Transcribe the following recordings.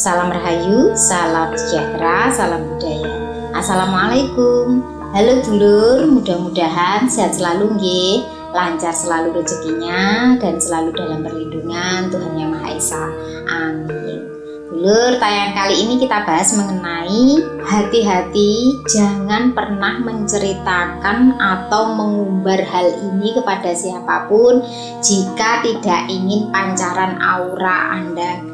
Salam Rahayu, salam sejahtera, salam budaya. Assalamualaikum. Halo dulur, mudah-mudahan sehat selalu nggih, lancar selalu rezekinya dan selalu dalam perlindungan Tuhan Yang Maha Esa. Amin. Dulur, tayangan kali ini kita bahas mengenai hati-hati jangan pernah menceritakan atau mengumbar hal ini kepada siapapun jika tidak ingin pancaran aura Anda gelap.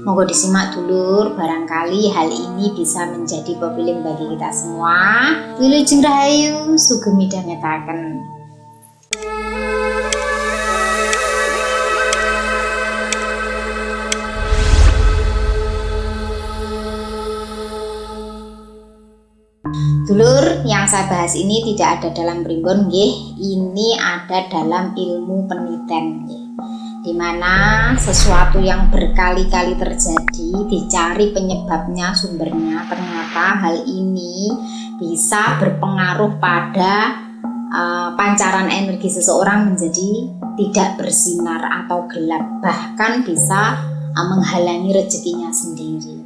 Monggo disimak dulur, barangkali hal ini bisa menjadi pepiling bagi kita semua. Wilujeng Rahayu, sugeng midhangetaken. Dulur, yang saya bahas ini tidak ada dalam primbon nggih, ini ada dalam ilmu penelitian nggih. Di mana sesuatu yang berkali-kali terjadi dicari penyebabnya, sumbernya, ternyata hal ini bisa berpengaruh pada pancaran energi seseorang menjadi tidak bersinar atau gelap, bahkan bisa menghalangi rezekinya sendiri.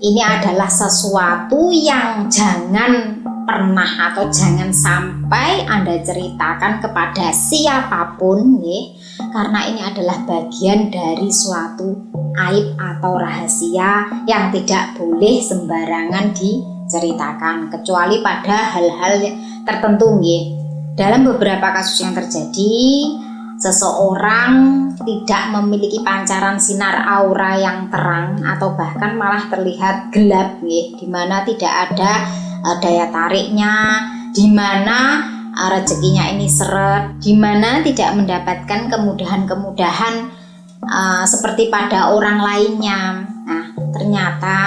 Ini adalah sesuatu yang jangan pernah atau jangan sampai Anda ceritakan kepada siapapun ya, karena ini adalah bagian dari suatu aib atau rahasia yang tidak boleh sembarangan diceritakan kecuali pada hal-hal tertentu ya. Dalam beberapa kasus yang terjadi, seseorang tidak memiliki pancaran sinar aura yang terang atau bahkan malah terlihat gelap ya, di mana tidak ada daya tariknya, di mana rezekinya ini seret, di mana tidak mendapatkan kemudahan-kemudahan seperti pada orang lainnya. Nah, ternyata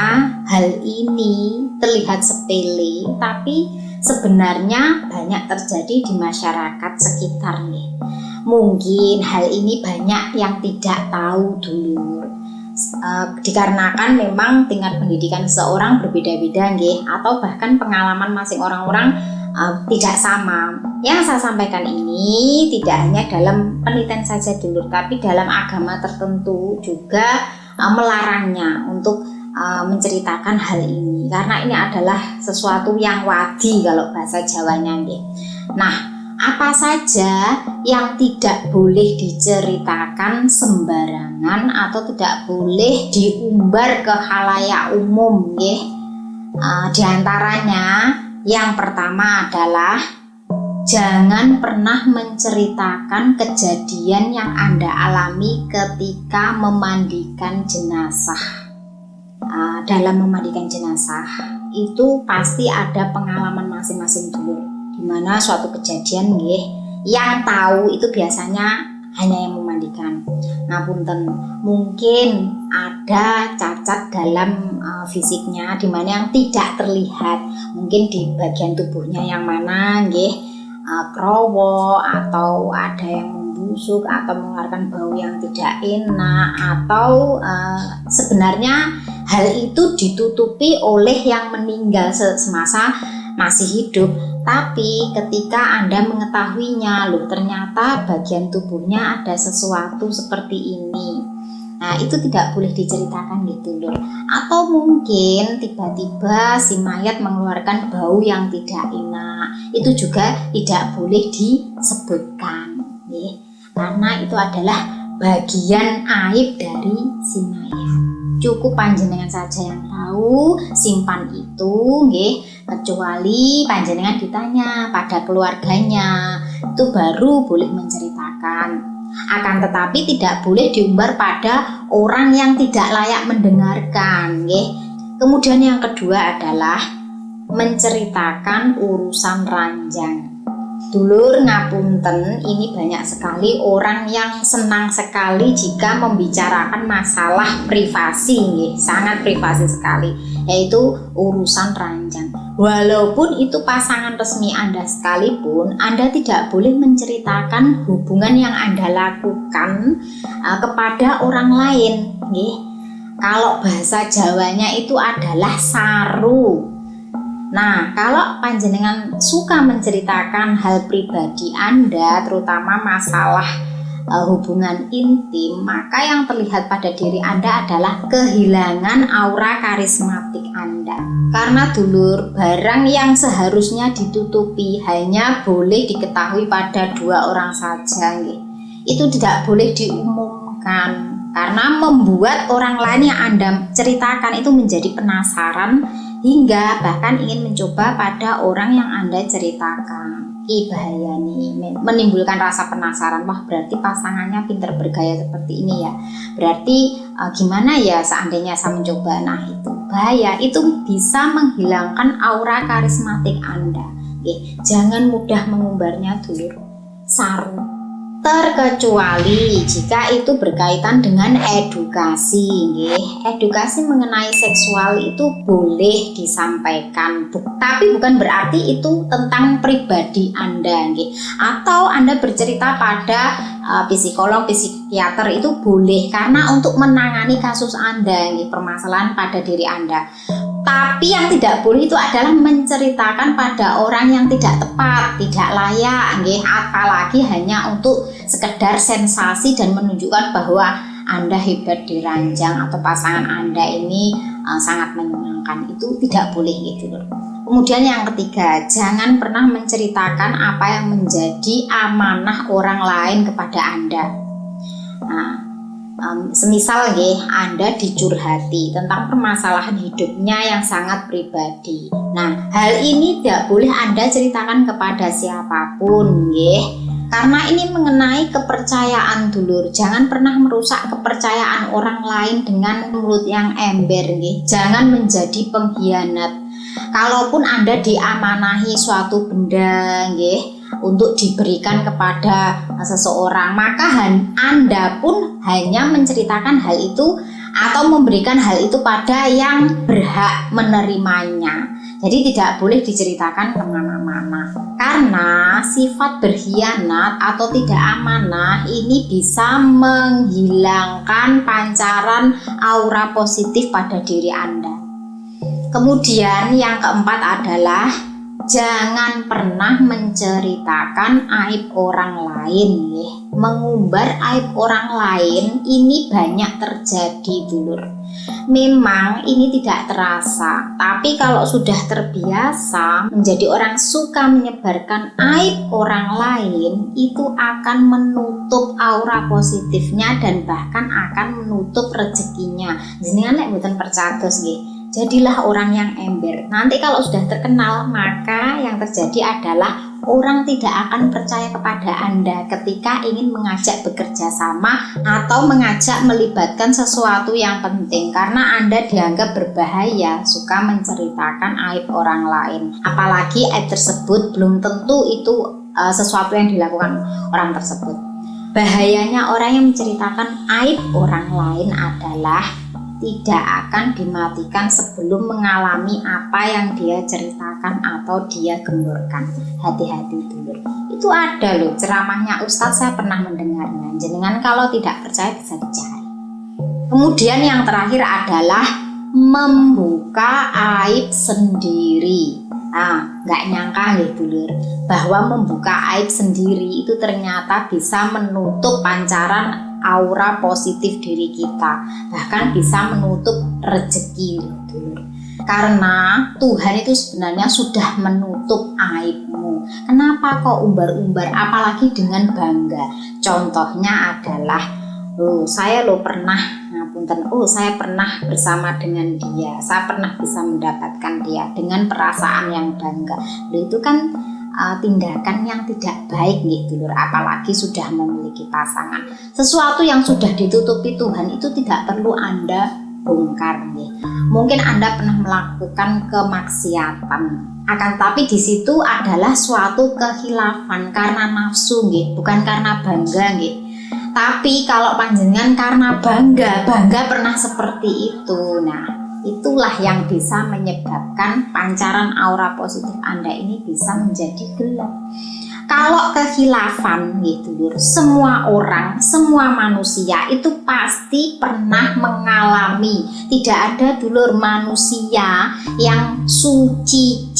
hal ini terlihat sepele, tapi sebenarnya banyak terjadi di masyarakat sekitar nih. Mungkin hal ini banyak yang tidak tahu dulu, dikarenakan memang tingkat pendidikan seseorang berbeda-beda nggih, atau bahkan pengalaman masing orang-orang tidak sama. Yang saya sampaikan ini tidak hanya dalam penelitian saja dulu, tapi dalam agama tertentu juga melarangnya untuk menceritakan hal ini, karena ini adalah sesuatu yang wadi kalau bahasa Jawanya nggih. Nah, apa saja yang tidak boleh diceritakan sembarangan atau tidak boleh diumbar ke khalayak umum nggih? Di antaranya yang pertama adalah jangan pernah menceritakan kejadian yang Anda alami ketika memandikan jenazah. Dalam memandikan jenazah itu pasti ada pengalaman masing-masing dulu, di mana suatu kejadian nggih, yang tahu itu biasanya hanya yang memandikan. Ngapunten, mungkin ada cacat dalam fisiknya di mana yang tidak terlihat, mungkin di bagian tubuhnya yang mana nggih, krowo atau ada yang membusuk atau mengeluarkan bau yang tidak enak, atau sebenarnya hal itu ditutupi oleh yang meninggal semasa masih hidup. Tapi ketika Anda mengetahuinya, loh ternyata bagian tubuhnya ada sesuatu seperti ini, nah itu tidak boleh diceritakan gitu loh. Atau mungkin tiba-tiba si mayat mengeluarkan bau yang tidak enak, itu juga tidak boleh disebutkan ya, karena itu adalah bagian aib dari si mayat. Cukup panjenengan saja yang tahu, simpan itu nggih, kecuali panjenengan ditanya pada keluarganya, itu baru boleh menceritakan. Akan tetapi tidak boleh diumbar pada orang yang tidak layak mendengarkan nggih. Kemudian yang kedua adalah menceritakan urusan ranjang. Dulur ngapunten, ini banyak sekali orang yang senang sekali jika membicarakan masalah privasi nggih, sangat privasi sekali, yaitu urusan ranjang. Walaupun itu pasangan resmi Anda sekalipun, Anda tidak boleh menceritakan hubungan yang Anda lakukan kepada orang lain nggih. Kalau bahasa Jawanya itu adalah saru. Nah, kalau panjenengan suka menceritakan hal pribadi Anda, terutama masalah hubungan intim, maka yang terlihat pada diri Anda adalah kehilangan aura karismatik Anda. Karena dulur, barang yang seharusnya ditutupi hanya boleh diketahui pada 2 orang saja, itu tidak boleh diumumkan, karena membuat orang lain yang Anda ceritakan itu menjadi penasaran hingga bahkan ingin mencoba pada orang yang Anda ceritakan. Bahaya nih, menimbulkan rasa penasaran. Wah, berarti pasangannya pintar bergaya seperti ini ya, berarti gimana ya seandainya saya mencoba. Nah, itu bahaya, itu bisa menghilangkan aura karismatik Anda. Jangan mudah mengumbarnya dulur, saru. Terkecuali jika itu berkaitan dengan edukasi, edukasi mengenai seksual itu boleh disampaikan, tapi bukan berarti itu tentang pribadi Anda, atau Anda bercerita pada psikolog, psikiater itu boleh, karena untuk menangani kasus Anda, permasalahan pada diri Anda. Tapi yang tidak boleh itu adalah menceritakan pada orang yang tidak tepat, tidak layak, apalagi hanya untuk sekedar sensasi dan menunjukkan bahwa Anda hebat di ranjang atau pasangan Anda ini sangat menyenangkan. Itu tidak boleh gitu loh. Kemudian yang ketiga, jangan pernah menceritakan apa yang menjadi amanah orang lain kepada Anda. Semisal Anda dicurhati tentang permasalahan hidupnya yang sangat pribadi. Nah, hal ini tidak boleh Anda ceritakan kepada siapapun, karena ini mengenai kepercayaan dulur. Jangan pernah merusak kepercayaan orang lain dengan mulut yang ember, jangan menjadi pengkhianat. Kalaupun Anda diamanahi suatu benda, untuk diberikan kepada seseorang, maka Anda pun hanya menceritakan hal itu atau memberikan hal itu pada yang berhak menerimanya. Jadi tidak boleh diceritakan kemana-mana, karena sifat berkhianat atau tidak amanah ini bisa menghilangkan pancaran aura positif pada diri Anda. Kemudian yang keempat adalah jangan pernah menceritakan aib orang lain. Mengumbar aib orang lain ini banyak terjadi dulur. Memang ini tidak terasa, tapi kalau sudah terbiasa menjadi orang suka menyebarkan aib orang lain, itu akan menutup aura positifnya dan bahkan akan menutup rezekinya. Jenengan nek mboten percados jadilah orang yang ember. Nanti kalau sudah terkenal, maka yang terjadi adalah orang tidak akan percaya kepada Anda ketika ingin mengajak bekerja sama atau mengajak melibatkan sesuatu yang penting, karena Anda dianggap berbahaya, suka menceritakan aib orang lain. Apalagi aib tersebut belum tentu itu sesuatu yang dilakukan orang tersebut. Bahayanya orang yang menceritakan aib orang lain adalah tidak akan dimatikan sebelum mengalami apa yang dia ceritakan atau dia gemborkan. Hati-hati dulu. Itu ada loh ceramahnya Ustadz, saya pernah mendengarnya. Jenengan kalau tidak percaya bisa dicari. Kemudian yang terakhir adalah membuka aib sendiri. Nggak nyangka dulur, bahwa membuka aib sendiri itu ternyata bisa menutup pancaran aura positif diri kita, bahkan bisa menutup rezeki dulur. Karena Tuhan itu sebenarnya sudah menutup aibmu. Kenapa kok umbar-umbar, apalagi dengan bangga? Contohnya adalah saya pernah bersama dengan dia, saya pernah bisa mendapatkan dia, dengan perasaan yang bangga. Itu kan tindakan yang tidak baik dulur, apalagi sudah memiliki pasangan. Sesuatu yang sudah ditutupi Tuhan itu tidak perlu Anda bongkar. Mungkin Anda pernah melakukan kemaksiatan, akan tapi di situ adalah suatu kehilafan karena nafsu, bukan karena bangga. Tapi kalau panjenengan karena bangga pernah seperti itu, nah itulah yang bisa menyebabkan pancaran aura positif Anda ini bisa menjadi gelap. Kalau kehilafan dulur, semua orang, semua manusia itu pasti pernah mengalami. Tidak ada dulur manusia yang suci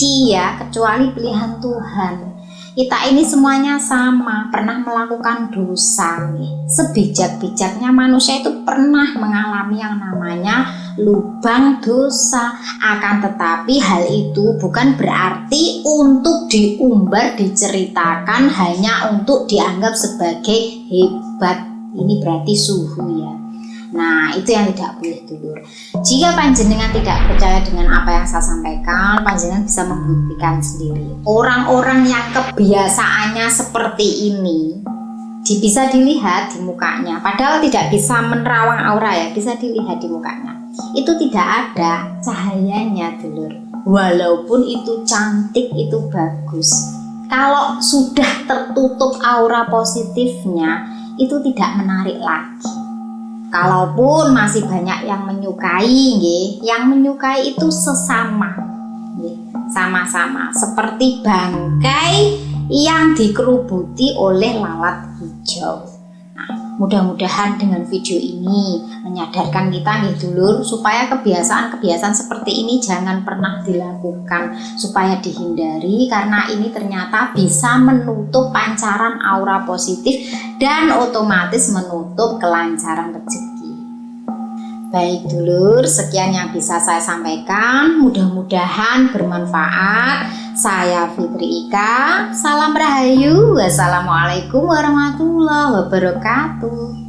kecuali pilihan Tuhan. Kita ini semuanya sama, pernah melakukan dosa. Sebijak-bijaknya manusia itu pernah mengalami yang namanya lubang dosa. Akan tetapi hal itu bukan berarti untuk diumbar, diceritakan hanya untuk dianggap sebagai hebat. Ini berarti suhu ya. Nah, itu yang tidak boleh dulur. Jika panjenengan tidak percaya dengan apa yang saya sampaikan, panjenengan bisa membuktikan sendiri. Orang-orang yang kebiasaannya seperti ini bisa dilihat di mukanya, padahal tidak bisa menerawang aura ya, bisa dilihat di mukanya. Itu tidak ada cahayanya dulur. Walaupun itu cantik, itu bagus. Kalau sudah tertutup aura positifnya, itu tidak menarik lagi. Kalaupun masih banyak yang menyukai, yang menyukai itu sesama, sama-sama, seperti bangkai yang dikerubuti oleh lalat hijau. Nah, mudah-mudahan dengan video ini menyadarkan kita dulur, supaya kebiasaan-kebiasaan seperti ini jangan pernah dilakukan, supaya dihindari, karena ini ternyata bisa menutup pancaran aura positif dan otomatis menutup kelancaran rezeki. Baik dulur, sekian yang bisa saya sampaikan, mudah-mudahan bermanfaat. Saya Fitri Ika, salam rahayu, wassalamualaikum warahmatullahi wabarakatuh.